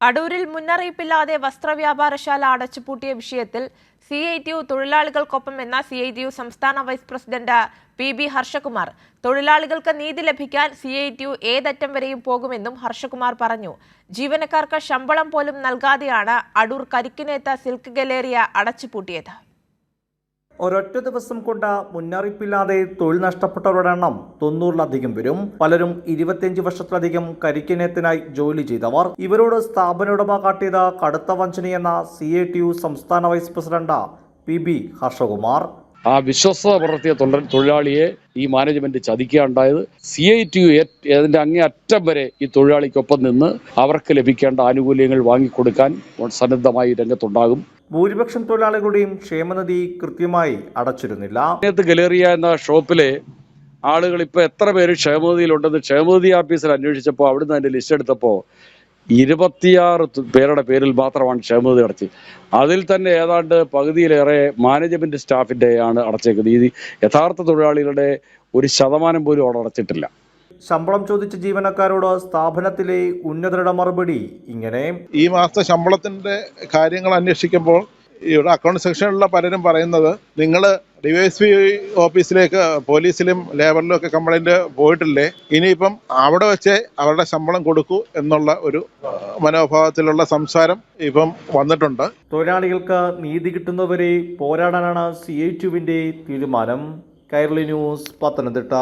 അടൂരിൽ മുന്നറിയിപ്പില്ലാതെ വസ്ത്രവ്യാപാരശാല അടച്ചുപൂട്ടിയ വിഷയത്തിൽ CITU തൊഴിലാളികൾക്കൊപ്പം എന്ന CITU സംസ്ഥാന വൈസ് പ്രസിഡന്റ് PB ഹർഷകുമാർ തൊഴിലാളികൾക്ക് നീതി ലഭിക്കാൻ CITU ഏതറ്റം വരെയും പോകുമെന്നും ഹർഷകുമാർ പറഞ്ഞു. ജീവനക്കാർക്ക് ശമ്പളം പോലും നൽകാതെയാണ് അടൂർ കരിക്കിനേത്ത സിൽക്ക് ഗലേറിയ അടച്ചുപൂട്ടിയത്. ഒരൊറ്റ ദിവസം കൊണ്ട് മുന്നറിയിപ്പില്ലാതെ തൊഴിൽ നഷ്ടപ്പെട്ടവരുടെ എണ്ണം 90-ലധികം വരും. പലരും 25 വർഷത്തിലധികം കരിക്കിനേത്തിനായി ജോലി ചെയ്തവർ. ഇവരോട് സ്ഥാപന ഉടമ കാട്ടിയത് കടുത്ത വഞ്ചനയെന്ന CITU സംസ്ഥാന വൈസ് പ്രസിഡന്റ് PB ഹർഷകുമാർ. ആ വിശ്വസ്തത പുലർത്തിയ തൊഴിലാളിയെ ഈ മാനേജ്മെന്റ് ചതിക്കുകയുണ്ടായത്. CITU അതിന്റെ അങ്ങേയറ്റം വരെ ഈ തൊഴിലാളിക്കൊപ്പം നിന്ന് അവർക്ക് ലഭിക്കേണ്ട ആനുകൂല്യങ്ങൾ വാങ്ങിക്കൊടുക്കാൻ സന്നദ്ധമായി രംഗത്തുണ്ടാകും. ഭൂരിപക്ഷം തൊഴിലാളികളുടെയും ക്ഷേമനിധി കൃത്യമായി അടച്ചിരുന്നില്ല. ഗലേറിയ എന്ന ഷോപ്പിലെ ആളുകൾ ഇപ്പൊ എത്ര പേര് ക്ഷേമനിധിയിലുണ്ടെന്ന് ക്ഷേമനിധി ഓഫീസിൽ അന്വേഷിച്ചപ്പോൾ അവിടുന്ന് അതിന്റെ ലിസ്റ്റ് എടുത്തപ്പോൾ 26 പേരുടെ പേരിൽ മാത്രമാണ് ക്ഷേമനിധി അടച്ചത്. അതിൽ തന്നെ ഏതാണ്ട് പകുതിയിലേറെ മാനേജ്മെന്റ് സ്റ്റാഫിന്റെ ആണ് അടച്ചേക്കുന്നത്. ഈ യഥാർത്ഥ തൊഴിലാളികളുടെ 1% പോലും അവിടെ അടച്ചിട്ടില്ല. ശമ്പളം ചോദിച്ച ജീവനക്കാരോട് സ്ഥാപനത്തിലെ ഉന്നതരുടെ മറുപടി ഇങ്ങനെ: ഈ മാസത്തെ ശമ്പളത്തിന്റെ കാര്യങ്ങൾ അന്വേഷിക്കുമ്പോൾ ഇവിടെ അക്കൗണ്ട് സെക്ഷനിലുള്ള പലരും പറയുന്നത്, നിങ്ങൾ DYSP ഓഫീസിലേക്ക് പോലീസിലും ലേബറിലും ഒക്കെ കംപ്ലൈന്റ് പോയിട്ടില്ലേ, ഇനിയിപ്പം അവിടെ വെച്ച് അവരുടെ ശമ്പളം കൊടുക്കൂ എന്നുള്ള ഒരു മനോഭാവത്തിലുള്ള സംസാരം ഇപ്പം വന്നിട്ടുണ്ട്. തൊഴിലാളികൾക്ക് നീതി കിട്ടുന്നവരെ പോരാടാനാണ് CITUവിന്റെ തീരുമാനം. കൈരളി ന്യൂസ്, പത്തനംതിട്ട.